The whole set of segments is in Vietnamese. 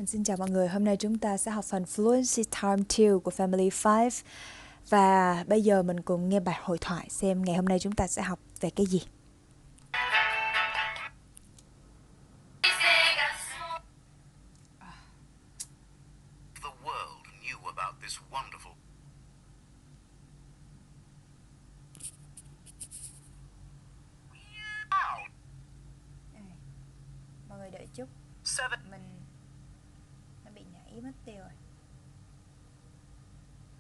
Mình xin chào mọi người, hôm nay chúng ta sẽ học phần Fluency Time 2 của Family 5. Và bây giờ mình cùng nghe bài hội thoại xem ngày hôm nay chúng ta sẽ học về cái gì. The world knew about this wonderful. Mọi người đợi chút. Mình nó bị nhảy mất tiêu rồi.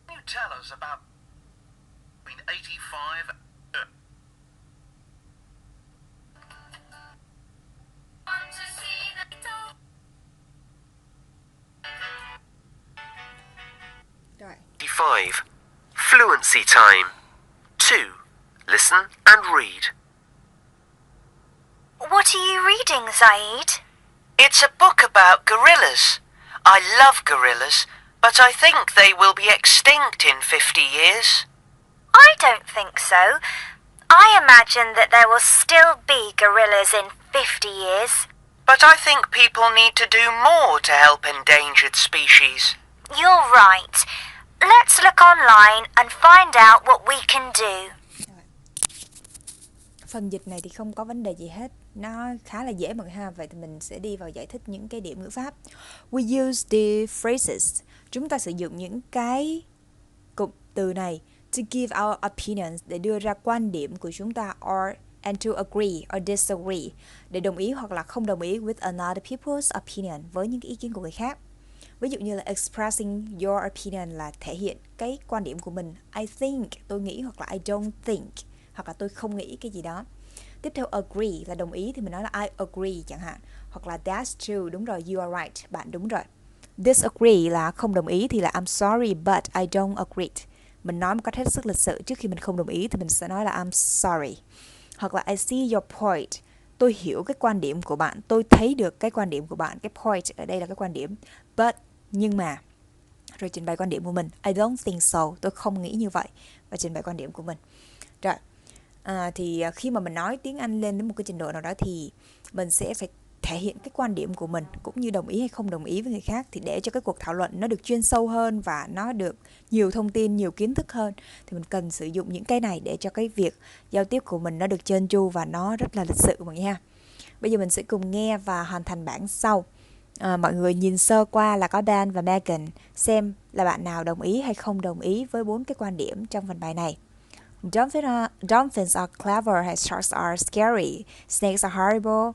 Can you tell us about between 85 Rồi. 5. Fluency time. 2. Listen and read. What are you reading, Zaid? It's a book about gorillas. I love gorillas, but I think they will be extinct in 50 years. I don't think so. I imagine that there will still be gorillas in 50 years. But I think people need to do more to help endangered species. You're right. Let's look online and find out what we can do. Phần dịch này thì không có vấn đề gì hết. Nó khá là dễ mọi người ha. Vậy thì mình sẽ đi vào giải thích những cái điểm ngữ pháp. We use the phrases. Chúng ta sử dụng những cái cụm từ này to give our opinions, để đưa ra quan điểm của chúng ta, or and to agree or disagree, để đồng ý hoặc là không đồng ý with another people's opinion, với những cái ý kiến của người khác. Ví dụ như là expressing your opinion là thể hiện cái quan điểm của mình. I think, tôi nghĩ, hoặc là I don't think, hoặc là tôi không nghĩ cái gì đó. Tiếp theo agree là đồng ý, thì mình nói là I agree chẳng hạn. Hoặc là that's true, đúng rồi, you are right, bạn đúng rồi. Disagree là không đồng ý, thì là I'm sorry but I don't agree. Mình nói một cách hết sức lịch sự, trước khi mình không đồng ý thì mình sẽ nói là I'm sorry. Hoặc là I see your point, tôi hiểu cái quan điểm của bạn, tôi thấy được cái quan điểm của bạn. Cái point ở đây là cái quan điểm. But, nhưng mà, rồi trình bày quan điểm của mình. I don't think so, tôi không nghĩ như vậy, và trình bày quan điểm của mình. Rồi, thì khi mà mình nói tiếng Anh lên đến một cái trình độ nào đó thì mình sẽ phải thể hiện cái quan điểm của mình, cũng như đồng ý hay không đồng ý với người khác, thì để cho cái cuộc thảo luận nó được chuyên sâu hơn và nó được nhiều thông tin, nhiều kiến thức hơn, thì mình cần sử dụng những cái này để cho cái việc giao tiếp của mình nó được trơn tru và nó rất là lịch sự mọi người ha. Bây giờ mình sẽ cùng nghe và hoàn thành bảng sau. Mọi người nhìn sơ qua là có Dan và Megan, xem là bạn nào đồng ý hay không đồng ý với 4 cái quan điểm trong phần bài này. Dolphins are clever and sharks are scary. Snakes are horrible.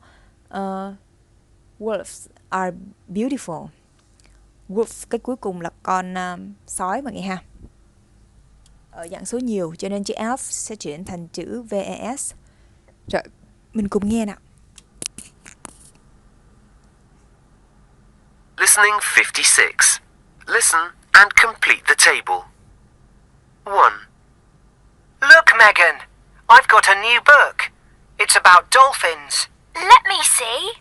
Wolves are beautiful. Wolf, cái cuối cùng là con sói mọi người ha. Ở dạng số nhiều cho nên chữ F sẽ chuyển thành chữ VES. Rồi, mình cùng nghe nào. Listening 56. Listen and complete the table. 1. Look, Megan, I've got a new book. It's about dolphins. Let me see.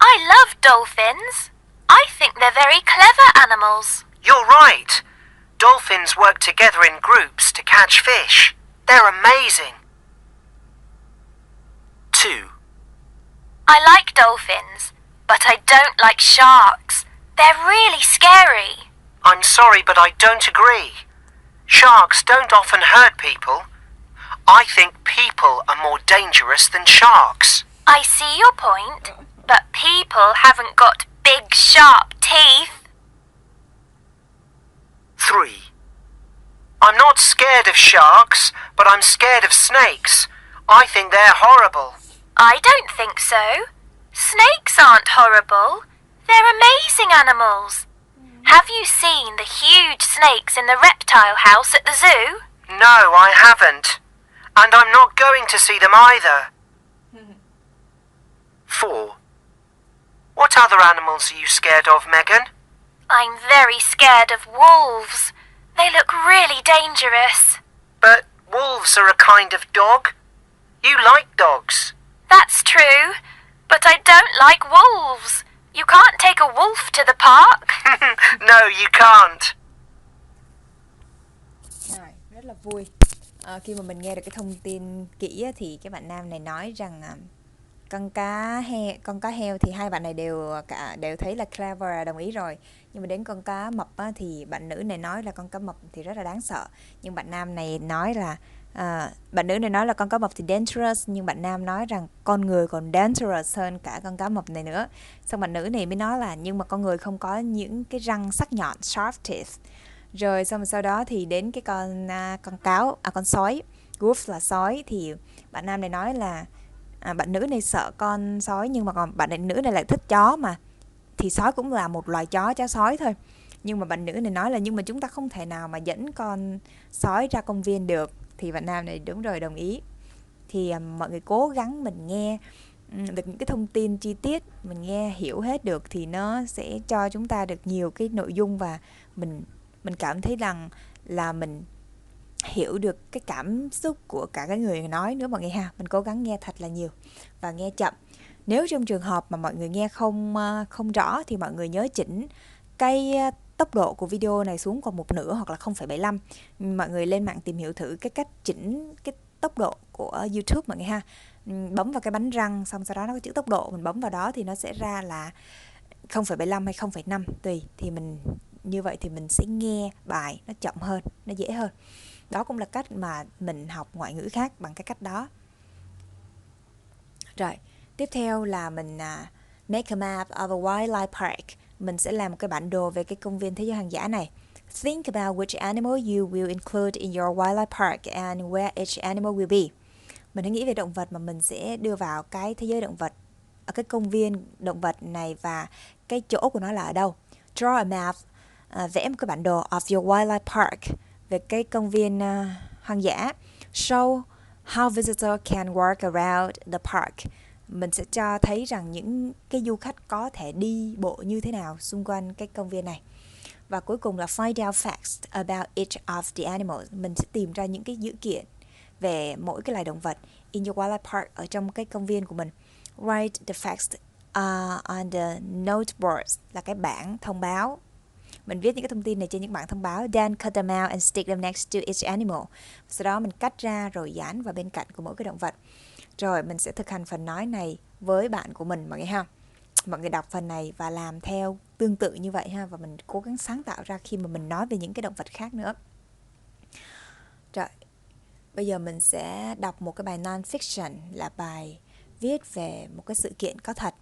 I love dolphins. I think they're very clever animals. You're right. Dolphins work together in groups to catch fish. They're amazing. 2. I like dolphins, but I don't like sharks. They're really scary. I'm sorry, but I don't agree. Sharks don't often hurt people. I think people are more dangerous than sharks. I see your point, but people haven't got big, sharp teeth. 3. I'm not scared of sharks, but I'm scared of snakes. I think they're horrible. I don't think so. Snakes aren't horrible. They're amazing animals. Have you seen the huge snakes in the reptile house at the zoo? No, I haven't. And I'm not going to see them either. 4. What other animals are you scared of, Megan? I'm very scared of wolves. They look really dangerous. But wolves are a kind of dog. You like dogs. That's true, but I don't like wolves. You can't take a wolf to the park. No, you can't. Rồi, rất là vui. Khi mà mình nghe được cái thông tin kỹ á, thì cái bạn nam này nói rằng Con cá heo thì hai bạn này đều thấy là clever, đồng ý rồi. Nhưng mà đến con cá mập á, thì bạn nữ này nói là con cá mập thì rất là đáng sợ. Nhưng bạn nam này nói là bạn nữ này nói là con cá mập thì dangerous, nhưng bạn nam nói rằng con người còn dangerous hơn cả con cá mập này nữa. Xong bạn nữ này mới nói là nhưng mà con người không có những cái răng sắc nhọn, sharp teeth. Rồi xong sau đó thì đến cái con sói, wolf là sói, thì bạn nam này nói là bạn nữ này sợ con sói, nhưng mà còn bạn nữ này lại thích chó mà, thì sói cũng là một loài chó sói thôi. Nhưng mà bạn nữ này nói là nhưng mà chúng ta không thể nào mà dẫn con sói ra công viên được, thì bạn nam này đúng rồi, đồng ý. Thì mọi người cố gắng mình nghe được những cái thông tin chi tiết, mình nghe hiểu hết được thì nó sẽ cho chúng ta được nhiều cái nội dung, và mình cảm thấy rằng là mình hiểu được cái cảm xúc của cả cái người nói nữa mọi người ha. Mình cố gắng nghe thật là nhiều và nghe chậm. Nếu trong trường hợp mà mọi người nghe không rõ thì mọi người nhớ chỉnh cái tốc độ của video này xuống còn 1/2 hoặc là 0,75. Mọi người lên mạng tìm hiểu thử cái cách chỉnh cái tốc độ của YouTube mọi người ha. Bấm vào cái bánh răng, xong sau đó nó có chữ tốc độ, mình bấm vào đó thì nó sẽ ra là 0,75 hay 0,5 tùy. Thì như vậy thì mình sẽ nghe bài nó chậm hơn, nó dễ hơn. Đó cũng là cách mà mình học ngoại ngữ khác bằng cái cách đó. Rồi, tiếp theo là mình make a map of a wildlife park. Mình sẽ làm một cái bản đồ về cái công viên thế giới hoang dã này. Think about which animal you will include in your wildlife park and where each animal will be. Mình hãy nghĩ về động vật mà mình sẽ đưa vào cái thế giới động vật, ở cái công viên động vật này, và cái chỗ của nó là ở đâu. Draw a map, vẽ một cái bản đồ of your wildlife park, về cái công viên hoang dã. Show how visitor can walk around the park. Mình sẽ cho thấy rằng những cái du khách có thể đi bộ như thế nào xung quanh cái công viên này. Và cuối cùng là find out facts about each of the animals. Mình sẽ tìm ra những cái dữ kiện về mỗi cái loài động vật in your wildlife park, ở trong cái công viên của mình. Write the facts on the noteboards, là cái bảng thông báo. Mình viết những cái thông tin này trên những bảng thông báo. Then cut them out and stick them next to each animal. Sau đó mình cắt ra rồi dán vào bên cạnh của mỗi cái động vật. Rồi mình sẽ thực hành phần nói này với bạn của mình mọi người ha. Mọi người đọc phần này và làm theo tương tự như vậy ha. Và mình cố gắng sáng tạo ra khi mà mình nói về những cái động vật khác nữa. Rồi, bây giờ mình sẽ đọc một cái bài non-fiction, là bài viết về một cái sự kiện có thật.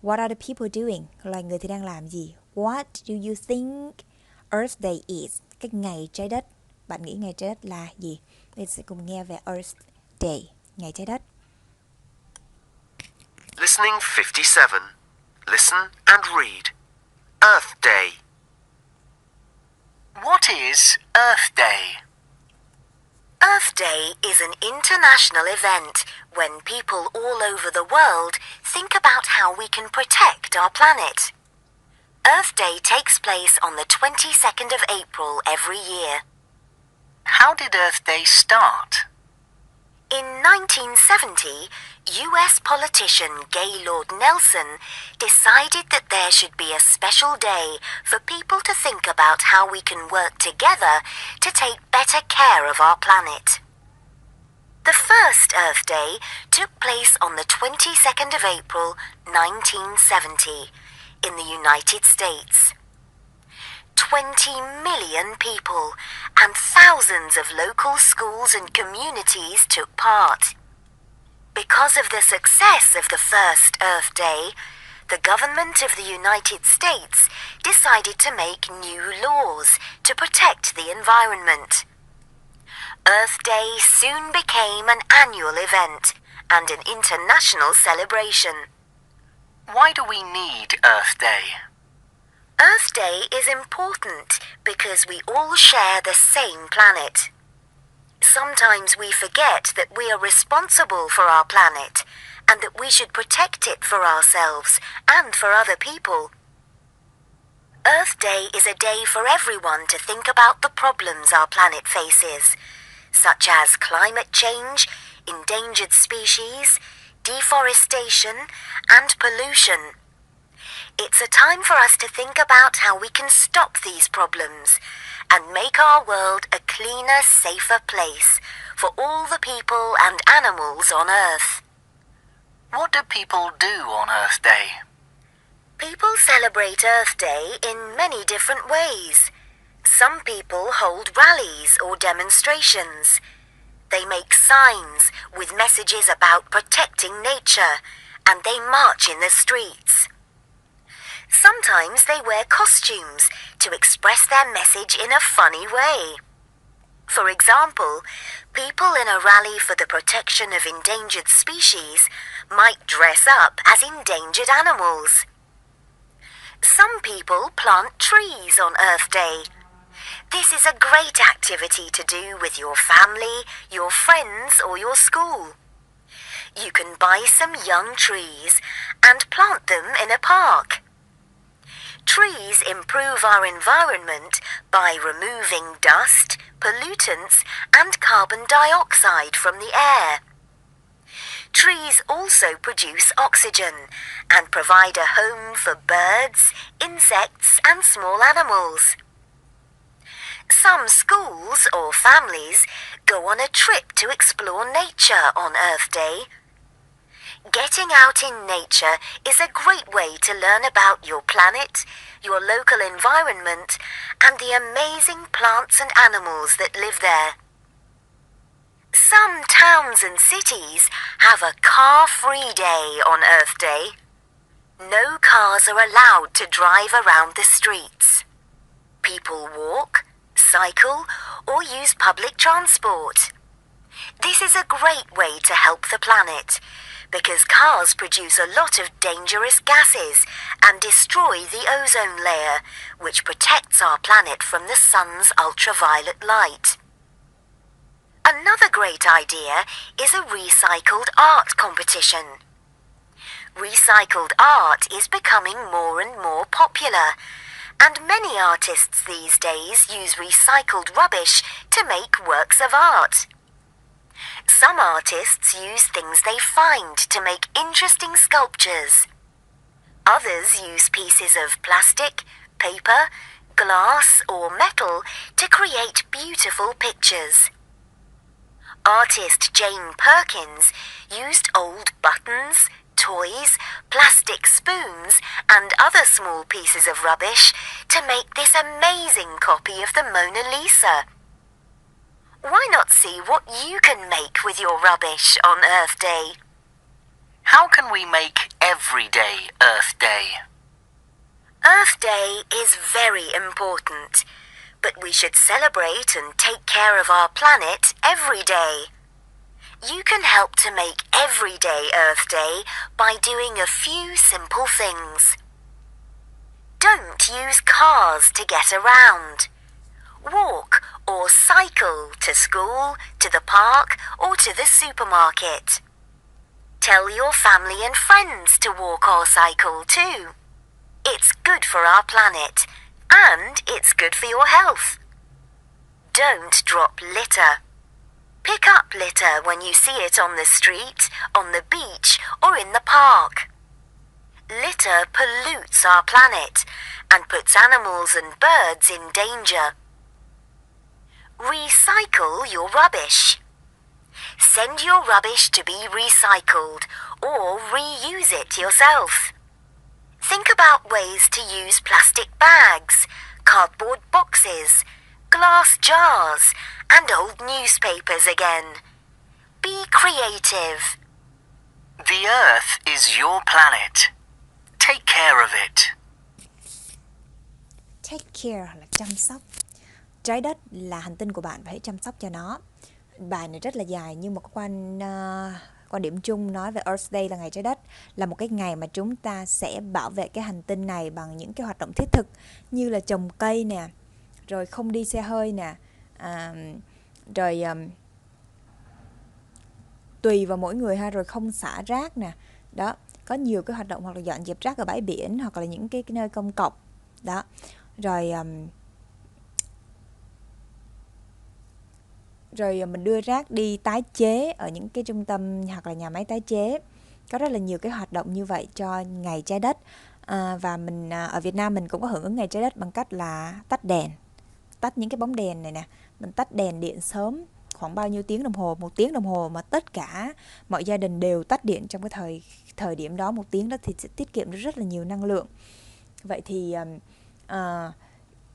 What are the people doing? Loài người thì đang làm gì? What do you think Earth Day is? Cái ngày trái đất. Bạn nghĩ ngày trái đất là gì? Mình sẽ cùng nghe về Earth Day, ngày trái đất. Listening 57. Listen and read. Earth Day. What is Earth Day? Earth Day is an international event when people all over the world think about how we can protect our planet. Earth Day takes place on the 22nd of April every year. How did Earth Day start? In 1970, US politician Gaylord Nelson decided that there should be a special day for people to think about how we can work together to take better care of our planet. The first Earth Day took place on the 22nd of April, 1970, in the United States. 20 million people and thousands of local schools and communities took part. Because of the success of the first Earth Day, the government of the United States decided to make new laws to protect the environment. Earth Day soon became an annual event and an international celebration. Why do we need Earth Day? Earth Day is important because we all share the same planet. Sometimes we forget that we are responsible for our planet and that we should protect it for ourselves and for other people. Earth Day is a day for everyone to think about the problems our planet faces, such as climate change, endangered species, deforestation, and pollution. It's a time for us to think about how we can stop these problems and make our world a cleaner, safer place for all the people and animals on Earth. What do people do on Earth Day? People celebrate Earth Day in many different ways. Some people hold rallies or demonstrations. They make signs with messages about protecting nature, and they march in the streets. Sometimes they wear costumes to express their message in a funny way. For example, people in a rally for the protection of endangered species might dress up as endangered animals. Some people plant trees on Earth Day. This is a great activity to do with your family, your friends, or your school. You can buy some young trees and plant them in a park. Trees improve our environment by removing dust, pollutants, and carbon dioxide from the air. Trees also produce oxygen and provide a home for birds, insects, and small animals. Some schools or families go on a trip to explore nature on Earth Day. Getting out in nature is a great way to learn about your planet, your local environment, and the amazing plants and animals that live there. Some towns and cities have a car-free day on Earth Day. No cars are allowed to drive around the streets. People walk, cycle, or use public transport. This is a great way to help the planet, because cars produce a lot of dangerous gases and destroy the ozone layer, which protects our planet from the sun's ultraviolet light. Another great idea is a recycled art competition. Recycled art is becoming more and more popular, and many artists these days use recycled rubbish to make works of art. Some artists use things they find to make interesting sculptures. Others use pieces of plastic, paper, glass, or metal to create beautiful pictures. Artist Jane Perkins used old buttons, toys, plastic spoons, and other small pieces of rubbish to make this amazing copy of the Mona Lisa. Why not see what you can make with your rubbish on Earth Day? How can we make every day Earth Day? Earth Day is very important, but we should celebrate and take care of our planet every day. You can help to make every day Earth Day by doing a few simple things. Don't use cars to get around. Walk or cycle to school, to the park, or to the supermarket. Tell your family and friends to walk or cycle too. It's good for our planet, and it's good for your health. Don't drop litter. Pick up litter when you see it on the street, on the beach, or in the park. Litter pollutes our planet and puts animals and birds in danger. Recycle your rubbish. Send your rubbish to be recycled or reuse it yourself. Think about ways to use plastic bags, cardboard boxes, glass jars, and old newspapers again. Be creative. The Earth is your planet. Take care of it. Take care là chăm sóc. Trái đất là hành tinh của bạn và hãy chăm sóc cho nó. Bài này rất là dài nhưng mà có quan điểm chung nói về Earth Day là ngày trái đất, là một cái ngày mà chúng ta sẽ bảo vệ cái hành tinh này bằng những cái hoạt động thiết thực như là trồng cây nè, rồi không đi xe hơi nè, rồi tùy vào mỗi người ha, rồi không xả rác nè. Đó, có nhiều cái hoạt động hoặc là dọn dẹp rác ở bãi biển hoặc là những cái nơi công cộng. Đó. Rồi mình đưa rác đi tái chế ở những cái trung tâm hoặc là nhà máy tái chế. Có rất là nhiều cái hoạt động như vậy cho ngày trái đất. Và mình ở Việt Nam mình cũng có hưởng ứng ngày trái đất bằng cách là tắt đèn, tắt những cái bóng đèn này nè, mình tắt đèn điện sớm khoảng bao nhiêu tiếng đồng hồ, 1 tiếng đồng hồ mà tất cả mọi gia đình đều tắt điện trong cái thời điểm đó, 1 tiếng đó thì sẽ tiết kiệm được rất là nhiều năng lượng. Vậy thì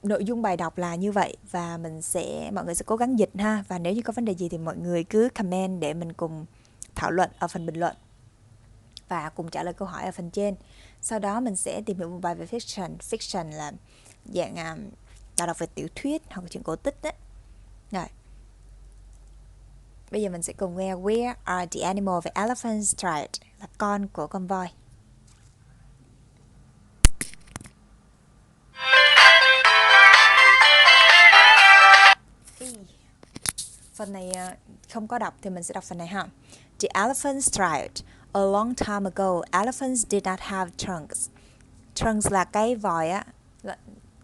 nội dung bài đọc là như vậy và mọi người sẽ cố gắng dịch ha, và nếu như có vấn đề gì thì mọi người cứ comment để mình cùng thảo luận ở phần bình luận và cùng trả lời câu hỏi ở phần trên. Sau đó mình sẽ tìm hiểu một bài về fiction. Fiction là dạng bài đọc về tiểu thuyết hoặc là chuyện cổ tích đấy. Rồi. Bây giờ mình sẽ cùng nghe Where are the animals về elephants tried, là con của con voi. Phần này không có đọc thì mình sẽ đọc phần này ha. The elephants tried. A long time ago, elephants did not have trunks. Trunks là cái vòi á.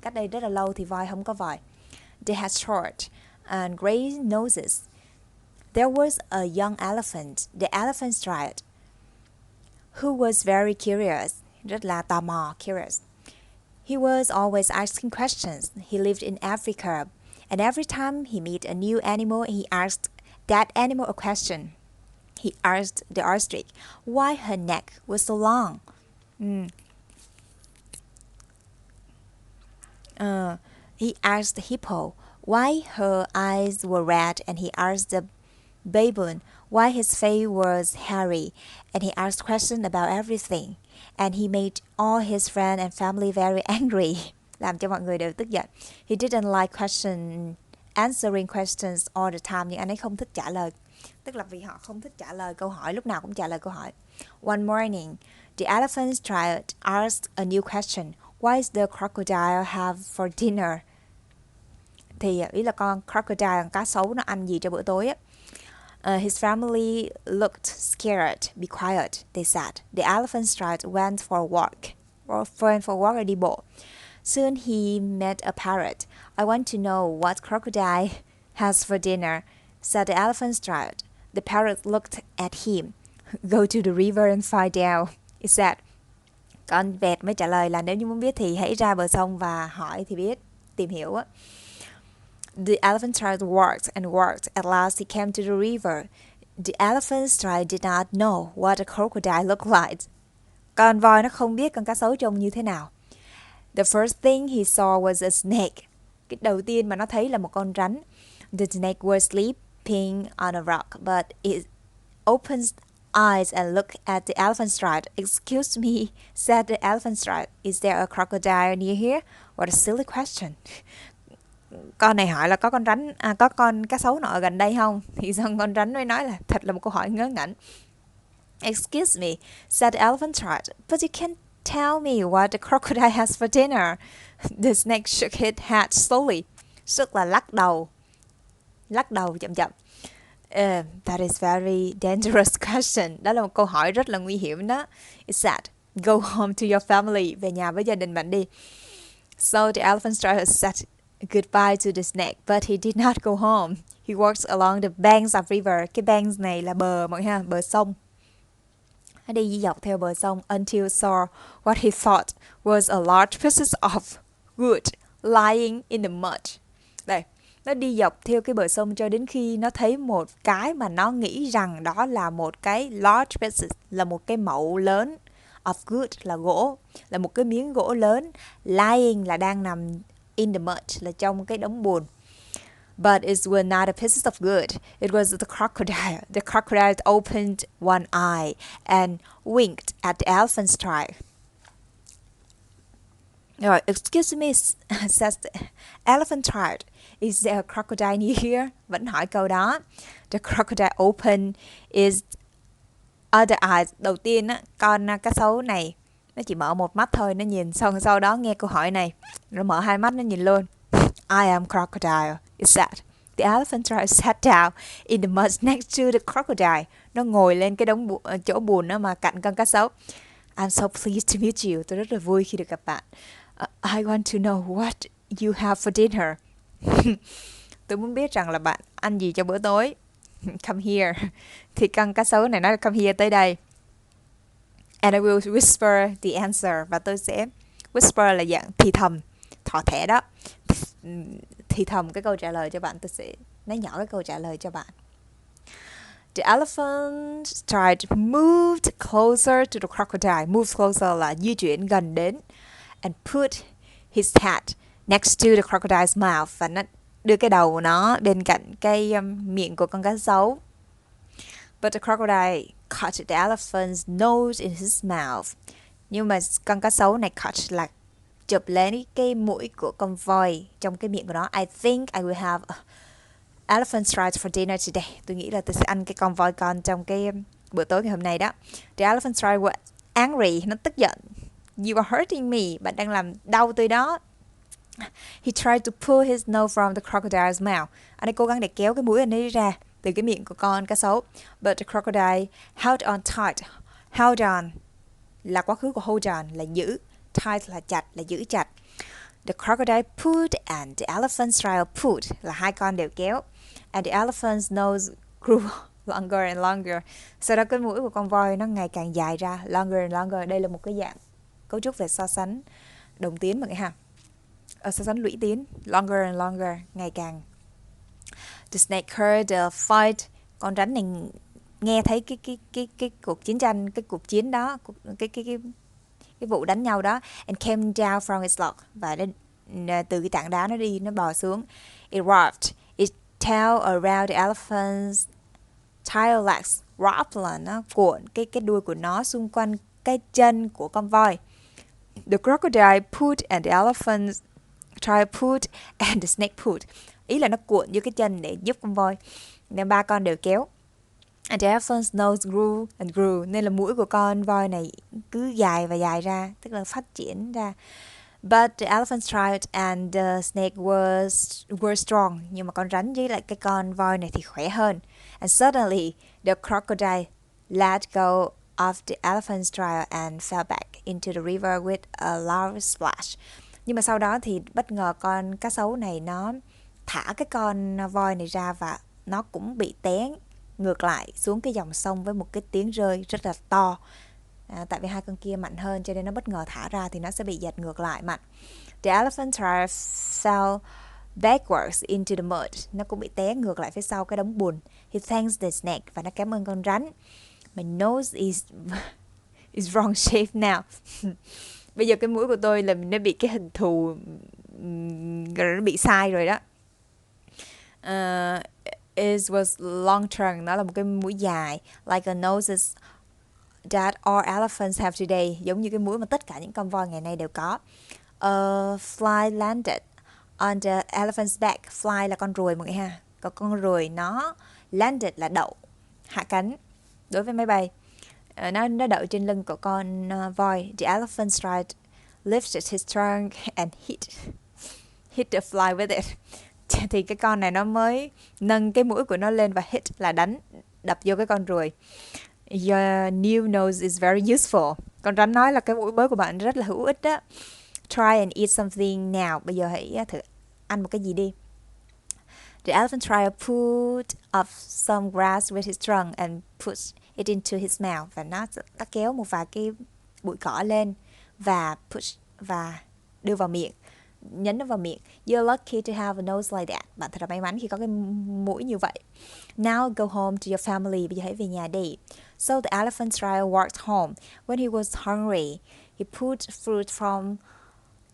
Cách đây rất là lâu thì voi không có vòi. They had short and gray noses. There was a young elephant. The elephant tried. Who was very curious. Rất là tò mò, curious. He was always asking questions. He lived in Africa. And every time he met a new animal, he asked that animal a question. He asked the ostrich why her neck was so long. He asked the hippo why her eyes were red, and he asked the baboon why his face was hairy, and he asked questions about everything. And he made all his friends and family very angry. Làm cho mọi người đều tức giận. He didn't like answering questions all the time, nhưng anh ấy không thích trả lời. Tức là vì họ không thích trả lời câu hỏi, lúc nào cũng trả lời câu hỏi. One morning, the elephant tried asked a new question. What does the crocodile have for dinner? Thì ý là con crocodile, con cá sấu nó ăn gì cho bữa tối á. His family looked scared. Be quiet, they said. The elephant tried went for a walk. Went for a walk là đi bộ. Soon he met a parrot. I want to know what crocodile has for dinner, said the elephant tried. The parrot looked at him. Go to the river and find out, it said. Con vẹt mới trả lời là nếu như muốn biết thì hãy ra bờ sông và hỏi thì biết, tìm hiểu á. The elephant tried walked and walked. At last he came to the river. The elephant tried did not know what a crocodile looked like. Con voi nó không biết con cá sấu trông như thế nào. The first thing he saw was a snake. Cái đầu tiên mà nó thấy là một con rắn. The snake was sleeping on a rock, but it opened eyes and looked at the elephant tried. Excuse me, said the elephant tried. Is there a crocodile near here? What a silly question. Con này hỏi là có con cá sấu nọ ở gần đây không? Thì xong con rắn mới nói là thật là một câu hỏi ngớ ngẩn. Excuse me, said the elephant tried. But you can't tell me what the crocodile has for dinner. The snake shook his head slowly. Shook là lắc đầu chậm chậm. That is very dangerous question. Đó là một câu hỏi rất là nguy hiểm đó. It said, go home to your family. Về nhà với gia đình bạn đi. So the elephant tried said goodbye to the snake, but he did not go home. He walked along the banks of river. Cái banks này là bờ mọi ha, bờ sông. Nó đi dọc theo bờ sông until saw what he thought was a large piece of wood lying in the mud. Đây, nó đi dọc theo cái bờ sông cho đến khi nó thấy một cái mà nó nghĩ rằng đó là một cái large piece, là một cái mẩu lớn of wood là gỗ, là một cái miếng gỗ lớn. Lying là đang nằm in the mud là trong cái đống bùn. But it was not a piece of wood. It was the crocodile. The crocodile opened one eye and winked at the elephant's tribe. Rồi, excuse me, says the elephant tried. Is there a crocodile near here? Vẫn hỏi câu đó. The crocodile opened its other eyes. Đầu tiên á, con cá sấu này nó chỉ mở một mắt thôi, nó nhìn, xong sau đó nghe câu hỏi này, nó mở hai mắt nó nhìn luôn. I am crocodile, it said. The elephant tried sat down in the mud next to the crocodile. Nó ngồi lên cái đống chỗ bùn đó mà cạnh con cá sấu. I'm so pleased to meet you. Tôi rất là vui khi được gặp bạn. I want to know what you have for dinner. Tôi muốn biết rằng là bạn ăn gì cho bữa tối. Come here. Thì con cá sấu này nói come here, tới đây. And I will whisper the answer. Và tôi sẽ whisper là dạng thì thầm, thỏ thẻ đó. thì thầm cái câu trả lời cho bạn, tôi sẽ nói nhỏ cái câu trả lời cho bạn. The elephant tried to move closer to the crocodile. Move closer là di chuyển gần đến. And put his head next to the crocodile's mouth. Và nó đưa cái đầu nó bên cạnh cái miệng của con cá sấu. But the crocodile caught the elephant's nose in his mouth. Nhưng mà con cá sấu này caught là chụp lấy cái mũi của con voi trong cái miệng của nó. I think I will have elephant rice for dinner today. Tôi nghĩ là tôi sẽ ăn cái con voi con trong cái bữa tối ngày hôm nay đó. The elephant tried was angry. Nó tức giận. You are hurting me. Bạn đang làm đau tôi đó. He tried to pull his nose from the crocodile's mouth. Anh ấy cố gắng để kéo cái mũi anh ấy ra từ cái miệng của con cá sấu. But the crocodile held on tight. Held on là quá khứ của hold on là giữ. Tight là chặt, là giữ chặt. The crocodile pulled and the elephant tried pulled là hai con đều kéo. And the elephant's nose grew longer and longer. Sau đó cái mũi của con voi nó ngày càng dài ra. Longer and longer. Đây là một cái dạng cấu trúc về so sánh đồng tiến mọi người ha. So sánh lũy tiến. Longer and longer. Ngày càng. The snake heard the fight. Con rắn này nghe thấy cái cuộc chiến tranh, cái cuộc chiến đó, cái vụ đánh nhau đó. And came down from its log. Và từ cái tảng đá nó đi, nó bò xuống. It wrapped its tail around the elephant's tail legs. Wrap là nó cuộn cái đuôi của nó xung quanh cái chân của con voi. The crocodile pulled and the elephant tried pulled and the snake pulled. Ý là nó cuộn vô cái chân để giúp con voi. Nên ba con đều kéo. And the elephant's nose grew and grew. Nên là mũi của con voi này cứ dài và dài ra, tức là phát triển ra. But the elephant tried and the snake were strong. Nhưng mà con rắn với lại cái con voi này thì khỏe hơn. And suddenly the crocodile let go of the elephant's trail and fell back into the river with a loud splash. Nhưng mà sau đó thì bất ngờ con cá sấu này nó thả cái con voi này ra và nó cũng bị té ngược lại xuống cái dòng sông với một cái tiếng rơi rất là to. Tại vì hai con kia mạnh hơn cho nên nó bất ngờ thả ra thì nó sẽ bị giật ngược lại mạnh. The elephant trail fell backwards into the mud. Nó cũng bị té ngược lại phía sau cái đống bùn. He thanks the snake. Và nó cảm ơn con rắn. My nose is wrong shape now. Bây giờ cái mũi của tôi là nó bị cái hình thù, nó bị sai rồi đó. It was long trunk. Nó là một cái mũi dài. Like a noses that all elephants have today. Giống như cái mũi mà tất cả những con voi ngày nay đều có. A fly landed on the elephant's back. Fly là con ruồi mọi người ha. Còn con ruồi nó landed là đậu, hạ cánh đối với máy bay. Nó đậu trên lưng của con voi. The elephant tried lifted his trunk and hit the fly with it. Thì cái con này nó mới nâng cái mũi của nó lên và hit là đập vô cái con ruồi. Your new nose is very useful. Con rắn nói là cái mũi mới của bạn rất là hữu ích đó. Try and eat something now. Bây giờ hãy thử ăn một cái gì đi. The elephant tried to put up some grass with his trunk and put it into his mouth. Và nó kéo một vài cái bụi cỏ lên và push và đưa vào miệng, nhấn nó vào miệng. You're lucky to have a nose like that. Bạn thật là may mắn khi có cái mũi như vậy. Now go home to your family. Bây giờ hãy về nhà đi. So the elephant tried walked home. When he was hungry, he pulled fruit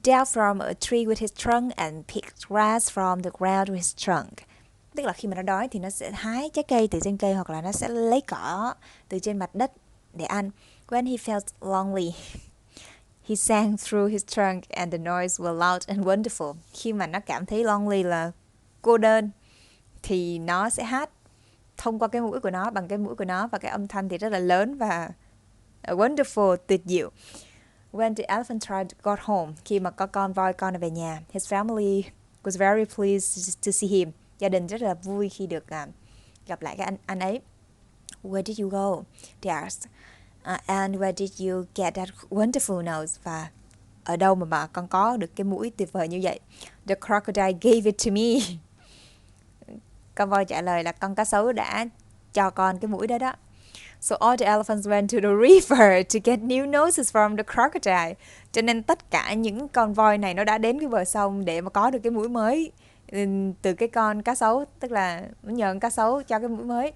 down from a tree with his trunk and picked grass from the ground with his trunk. Tức là khi mà nó đói thì nó sẽ hái trái cây từ trên cây hoặc là nó sẽ lấy cỏ từ trên mặt đất để ăn. When he felt lonely, he sang through his trunk and the noise was loud and wonderful. Khi mà nó cảm thấy lonely là cô đơn thì nó sẽ hát thông qua cái mũi của nó, bằng cái mũi của nó, và cái âm thanh thì rất là lớn và wonderful, tuyệt diệu. When the elephant tried got home, khi mà có con voi con về nhà, his family was very pleased to see him. Gia đình rất là vui khi được gặp lại cái anh ấy. Where did you go? They asked. And where did you get that wonderful nose? Và ở đâu mà con có được cái mũi tuyệt vời như vậy? The crocodile gave it to me. Con voi trả lời là con cá sấu đã cho con cái mũi đó đó. So all the elephants went to the river to get new noses from the crocodile. Cho nên tất cả những con voi này nó đã đến cái bờ sông để mà có được cái mũi mới từ cái con cá sấu, tức là nó nhờ con cá sấu cho cái mũi mới.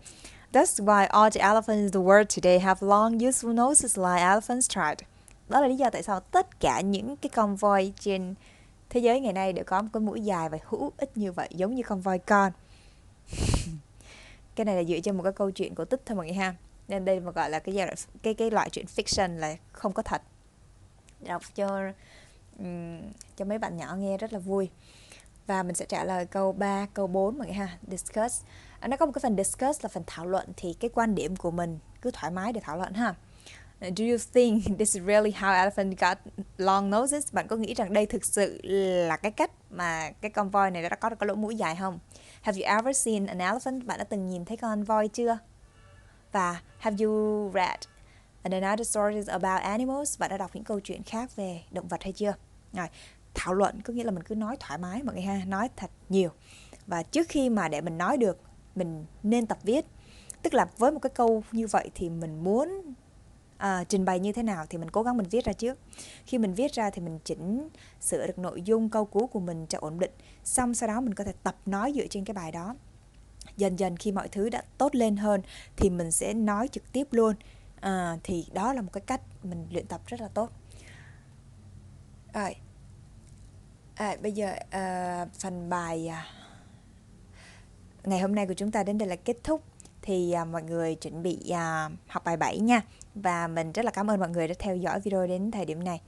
That's why all the elephants in the world today have long useful noses like elephants tried. Đó là lý do tại sao tất cả những cái con voi trên thế giới ngày nay đều có một cái mũi dài và hữu ích như vậy, giống như con voi con. Cái này là dựa trên một cái câu chuyện của Tích thôi mọi người ha. Nên đây mà gọi là cái loại chuyện fiction là không có thật. Đọc cho mấy bạn nhỏ nghe rất là vui. Và mình sẽ trả lời câu 3, câu 4 mọi người ha. Discuss. Nó có một cái phần discuss là phần thảo luận, thì cái quan điểm của mình cứ thoải mái để thảo luận ha. Do you think this is really how elephant got long noses? Bạn có nghĩ rằng đây thực sự là cái cách mà cái con voi này đã có được cái lỗ mũi dài không? Have you ever seen an elephant? Bạn đã từng nhìn thấy con voi chưa? Và have you read another stories about animals? Bạn đã đọc những câu chuyện khác về động vật hay chưa? Rồi, thảo luận có nghĩa là mình cứ nói thoải mái mọi người ha, nói thật nhiều. Và trước khi mà để mình nói được, mình nên tập viết. Tức là với một cái câu như vậy thì mình muốn trình bày như thế nào thì mình cố gắng mình viết ra trước. Khi mình viết ra thì mình chỉnh sửa được nội dung câu cú của mình cho ổn định. Xong sau đó mình có thể tập nói dựa trên cái bài đó. Dần dần khi mọi thứ đã tốt lên hơn thì mình sẽ nói trực tiếp luôn. Thì đó là một cái cách mình luyện tập rất là tốt. Rồi. Bây giờ phần bài ngày hôm nay của chúng ta đến đây là kết thúc. Thì mọi người chuẩn bị học bài 7 nha. Và mình rất là cảm ơn mọi người đã theo dõi video đến thời điểm này.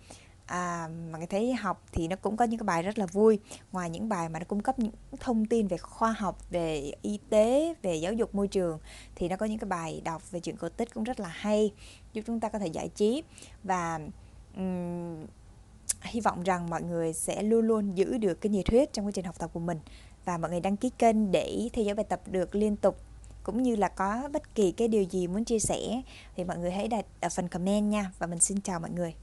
Mọi người thấy học thì nó cũng có những cái bài rất là vui. Ngoài những bài mà nó cung cấp những thông tin về khoa học, về y tế, về giáo dục môi trường, thì nó có những cái bài đọc về chuyện cổ tích cũng rất là hay, giúp chúng ta có thể giải trí. Và hy vọng rằng mọi người sẽ luôn luôn giữ được cái nhiệt huyết trong quá trình học tập của mình. Và mọi người đăng ký kênh để theo dõi bài tập được liên tục. Cũng như là có bất kỳ cái điều gì muốn chia sẻ thì mọi người hãy đặt ở phần comment nha. Và mình xin chào mọi người.